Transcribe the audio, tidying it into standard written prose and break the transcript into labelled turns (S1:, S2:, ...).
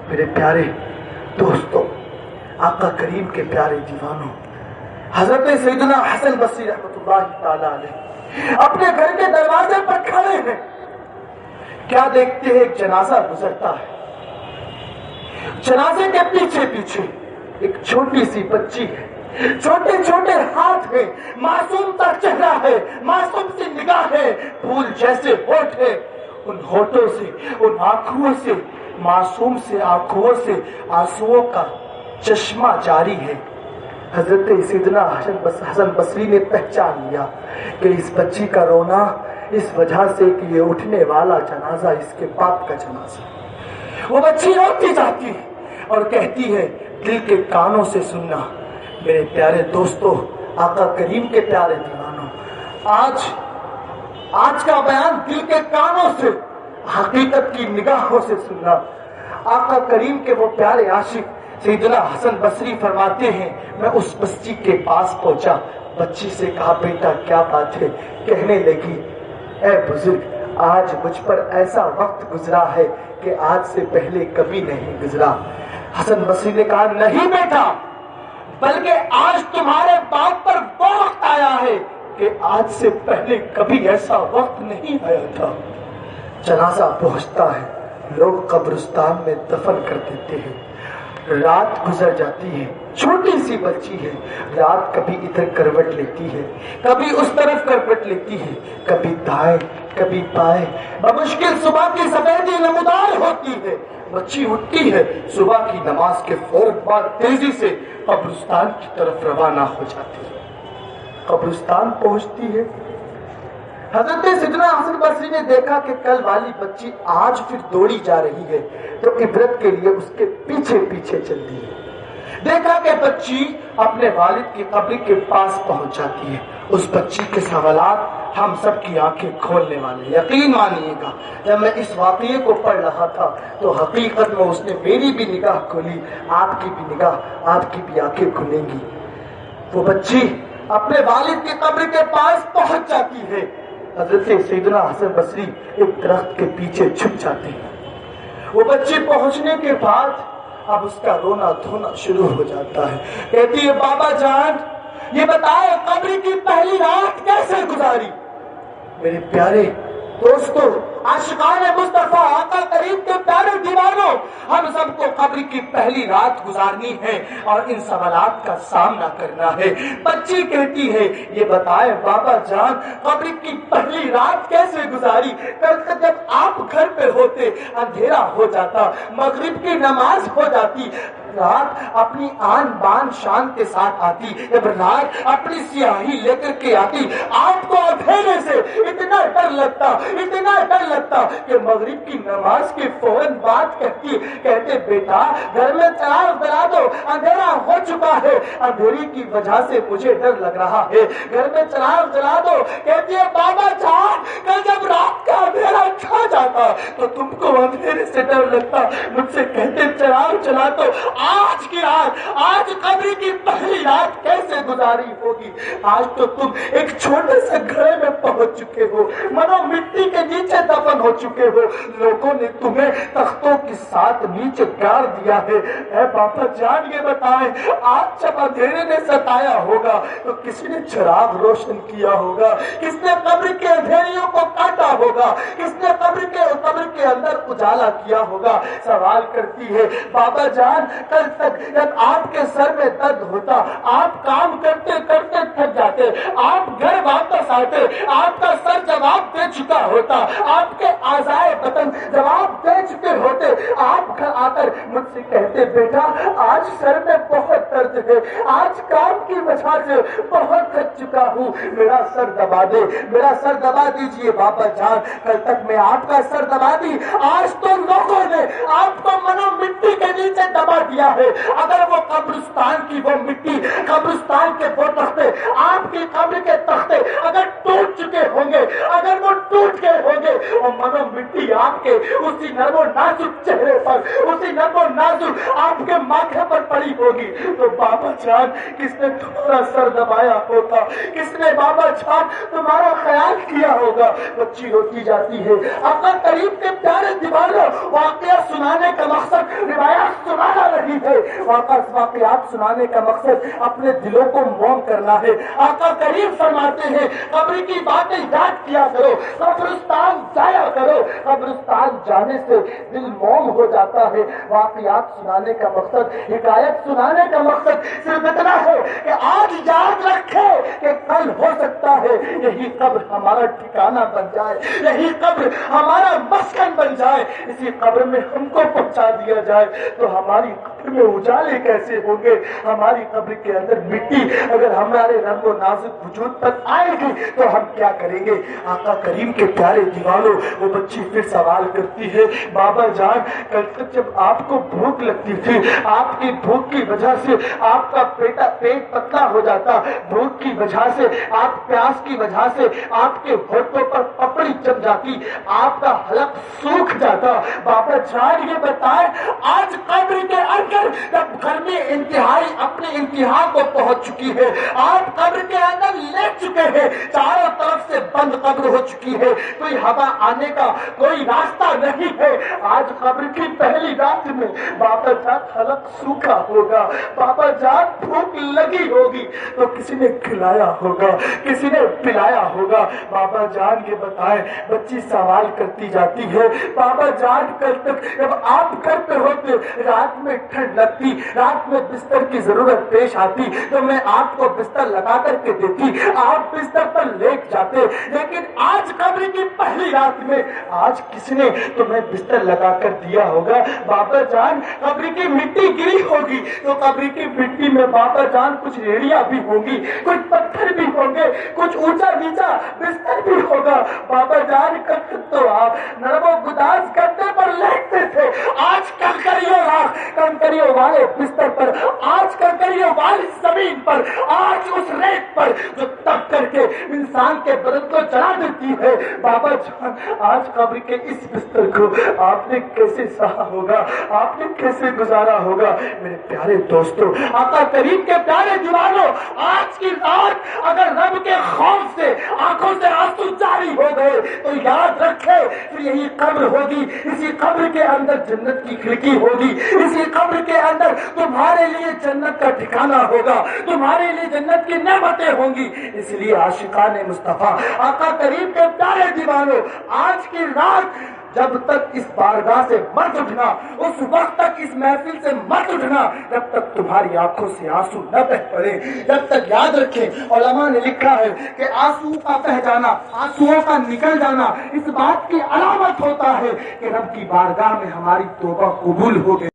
S1: میرے پیارے دوستوں، آقا کریم کے پیارے دیوانوں، حضرت سیدنا حسن بصری رحمۃ اللہ تعالی علیہ اپنے گھر کے دروازے پر کھڑے ہیں. کیا دیکھتے ہیں؟ ایک جنازہ گزرتا ہے. جنازے کے پیچھے پیچھے ایک چھوٹی سی بچی ہے. چھوٹے چھوٹے ہاتھ ہیں، معصوم سا چہرہ ہے، معصوم سی نگاہ ہے، پھول جیسے ہونٹ ہے. ان ہونٹوں سے، ان آنکھوں سے، معصوم سے آنکھوں سے آنسوؤں کا چشمہ جاری ہے. حضرت سیدنا حسن بصری نے پہچان لیا کہ اس بچی کا رونا اس وجہ سے کہ یہ اٹھنے والا جنازہ اس کے باپ کا جنازہ. وہ بچی روتی جاتی ہے اور کہتی ہے، دل کے کانوں سے سننا. میرے پیارے دوستوں، آقا کریم کے پیارے دیوانوں، آج کا بیان دل کے کانوں سے، حقیقت کی نگاہوں سے سننا. آقا کریم کے وہ پیارے عاشق سیدنا حسن بصری فرماتے ہیں، میں اس بچی کے پاس پہنچا. بچی سے کہا، بیٹا کیا بات ہے؟ کہنے لگی، اے بزرگ، آج مجھ پر ایسا وقت گزرا ہے کہ آج سے پہلے کبھی نہیں گزرا. حسن بصری نے کہا، نہیں بیٹا، بلکہ آج تمہارے باپ پر وہ وقت آیا ہے کہ آج سے پہلے کبھی ایسا وقت نہیں آیا تھا. جنازہ پہنچتا ہے، لوگ قبرستان میں دفن کر دیتے ہیں. رات گزر جاتی ہے. چھوٹی سی بچی ہے، رات کبھی ادھر کروٹ لیتی ہے، کبھی اس طرف کروٹ لیتی ہے، کبھی دائیں کبھی بائیں. بمشکل صبح کی سفیدی نمودار ہوتی ہے. بچی اٹھتی ہے، صبح کی نماز کے فوراً بعد تیزی سے قبرستان کی طرف روانہ ہو جاتی ہے. قبرستان پہنچتی ہے. حضرت سیدنا حسن بصری نے دیکھا کہ کل والی بچی آج پھر دوڑی جا رہی ہے، تو عبرت کے لیے اس کے پیچھے پیچھے چل دی ہے. دیکھا کہ بچی اپنے والد کی قبر کے پاس پہنچ جاتی ہے. اس بچی کے سوالات ہم سب کی آنکھیں کھولنے والے. یقین مانیے گا، جب میں اس واقعے کو پڑھ رہا تھا تو حقیقت میں اس نے میری بھی نگاہ کھولی، آپ کی بھی نگاہ، آپ کی بھی آنکھیں کھلیں گی. وہ بچی اپنے والد کی قبر کے پاس پہنچ جاتی ہے. حضرت سیدنا حسن بصری ایک درخت کے پیچھے چھپ جاتے ہیں. وہ بچی پہنچنے کے بعد اب اس کا رونا دھونا شروع ہو جاتا ہے. کہتی ہے، بابا جان یہ بتائے قبر کی پہلی رات کیسے گزاری؟ میرے پیارے دوستو، عاشقان مصطفیٰ، آقا کریم کے پیارے دیوانوں، ہم سب کو قبر کی پہلی رات گزارنی ہے اور ان سوالات کا سامنا کرنا ہے. بچی کہتی ہے، یہ بتائے بابا جان قبر کی پہلی رات کیسے گزاری؟ کل تک جب آپ گھر پہ ہوتے اندھیرا ہو جاتا، مغرب کی نماز ہو جاتی، رات اپنی آن بان شان کے ساتھ آتی، جب رات اپنی سیاہی لے کر کے آتی، آپ کو اندھیرے سے اتنا ڈر لگتا کہ مغرب کی نماز کے فوراً بعد کہتے بیٹا گھر میں چراغ جلا دو، اندھیرا ہو چکا ہے، اندھیرے کی وجہ سے مجھے ڈر لگ رہا ہے، گھر میں چراغ جلا دو. کہتی ہے، بابا جان کل جب رات کا اندھیرا چھا جاتا تو تم کو اندھیرے سے ڈر لگتا، مجھ سے کہتے چراغ جلا دو. آج کی رات، آج قبر کی پہلی رات کیسے گزاری ہوگی؟ آج تو تم ایک چھوٹے سے گھر میں پہنچ چکے ہو، منو مٹی کے نیچے دفن ہو چکے ہو، لوگوں نے تمہیں تختوں کے ساتھ نیچے گاڑ دیا ہے. اے بابا جان یہ بتائیں، آج جب اندھیرے نے ستایا ہوگا تو کس نے چراغ روشن کیا ہوگا؟ کس نے قبر کے اندھیریوں کو کاٹا ہوگا؟ کس نے قبر کے اندر اجالا کیا ہوگا؟ سوال کرتی ہے، بابا جان کل تک جب آپ کے سر میں درد ہوتا، آپ کام کرتے کرتے تھک جاتے، آپ گھر واپس آتے، آپ کا سر جواب دے چکا ہوتا، آپ کے اعضائے بدن جواب دے چکے ہوتے، آپ گھر آ کر مجھ سے کہتے بیٹا آج سر میں بہت درد ہے، آج کام کی وجہ سے بہت تھک چکا ہوں، میرا سر دبا دے، میرا سر دبا دیجئے. بابا جان کل تک میں آپ کا سر دبا دی، آج تو لوگوں نے آپ کو منو مٹی کے نیچے دبا دیا ہے. اگر وہ قبرستان کی وہ مٹی، قبرستان کے وہ تختے، آپ کی قبر کے تختے اگر ٹوٹ چکے ہوں گے، اگر وہ ٹوٹ گئے ہوں گے، اور منو مٹی آپ کے اسی نرم و نازک چہرے پر، اسی نرم و نازک آپ کے ماتھے پر پڑی ہوگی، تو بابا جان کس نے تمہارا سر دبایا ہوگا؟ کس نے بابا جان تمہارا خیال کیا ہوگا؟ بچی روتی جاتی ہے. آقا کریم کے پیارے دیوانوں، واقعہ سنانے کا مقصد روایت رہی ہے۔ واقعات سنانے کا مقصد اپنے دلوں کو موم کرنا ہے۔ آقا کریم فرماتے ہیں قبر کی باتیں یاد کیا کرو، قبرستان جایا کرو، قبرستان جانے سے دل موم ہو جاتا ہے۔ واقعات سنانے کا مقصد، حکایت سنانے کا مقصد صرف اتنا ہے کہ آج یاد رکھے کہ کل ہو سکتا ہے یہی قبر ہمارا ٹھکانہ بن جائے، یہی قبر ہمارا مسکن بن جائے، اسی قبر میں ہم کو پہنچا دیا جائے تو ہماری قبر میں اجالے کیسے ہوں گے؟ ہماری قبر کے اندر مٹی اگر ہمارے رنگ و نازک وجود پر آئے گی تو ہم کیا کریں گے؟ آقا کریم کے پیارے دیوانوں، وہ بچی پھر سوال کرتی ہے، بابا جان کل تک جب آپ کو بھوک لگتی تھی، آپ کی بھوک کی وجہ سے آپ کا پیٹ پتلا ہو جاتا، بھوک کی وجہ سے، آپ پیاس کی وجہ سے آپ کے ہونٹوں پر پپڑی جم جاتی، آپ کا حلق سوکھ جاتا۔ بابا جان یہ بتائیں آج قبر کے اندر جب گرمی انتہائی اپنے انتہا کو پہنچ چکی ہے، آپ قبر کے اندر لیٹ چکے ہیں، چاروں طرف سے بند قبر ہو چکی ہے، کوئی ہوا آنے کا کوئی راستہ نہیں ہے، آج قبر کی پہلی رات میں بابا جان حلق سوکھا ہوگا، بابا جان بھوک لگی ہوگی تو کسی نے کھلایا ہوگا، کسی نے پلایا ہوگا۔ بابا جان یہ بتائیں، بچی سوال کرتی جاتی ہے، بابا جان کل تک جب آپ گھر پہ ہوتے، رات میں ٹھنڈ لگتی، رات میں بستر کی ضرورت پیش آتی تو میں آپ کو بستر لگا کر کے دیتی، آپ بستر پر لیٹ جاتے، لیکن آج قبر کی پہلی رات میں آج کسی نے تمہیں بستر لگا کر دیا ہوگا۔ بابا جان قبر کی مٹی گری ہوگی تو قبر کی مٹی میں بابا جان کچھ ریڑیاں بھی ہوں گی، کچھ پتھر بھی ہوں گے، کچھ اونچا نیچا بستر بھی ہوگا۔ بابا جان کل تو آپ نرم و گداز گدے پر لیٹتے تھے، آج کنکریوں والے بستر پر، آج کنکریوں والی زمین پر، آج اس ریت پر جو تپ کر کے انسان کے بدن کو جلا دیتی ہے۔ بابا جان آج قبر کے اس بستر کو آپ نے کیسے سہا ہوگا، آپ نے کیسے گزارا ہوگا؟ میرے پیارے دوستوں، آقا کریم کے پیارے دیوانوں، آج کی رات اگر رب کے خوف سے آنکھوں سے آنسو جاری ہو گئے تو یاد رکھے پھر یہی قبر ہوگی، اسی قبر کے اندر جنت کی کھڑکی ہوگی، اسی قبر کے اندر تمہارے لیے جنت کا ٹھکانہ ہوگا، تمہارے لیے جنت کی نعمتیں ہوں گی۔ اس لیے عاشقان مصطفیٰ، آقا کریم کے پیارے دیوانوں، آج کی رات جب تک اس بارگاہ سے مت اٹھنا، اس وقت تک اس محفل سے مت اٹھنا جب تک تمہاری آنکھوں سے آنسو نہ بہ پڑے، جب تک یاد رکھیں علماء نے لکھا ہے کہ آنسو کا بہ جانا، آنسوؤں کا نکل جانا اس بات کی علامت ہوتا ہے کہ رب کی بارگاہ میں ہماری توبہ قبول ہو گئی۔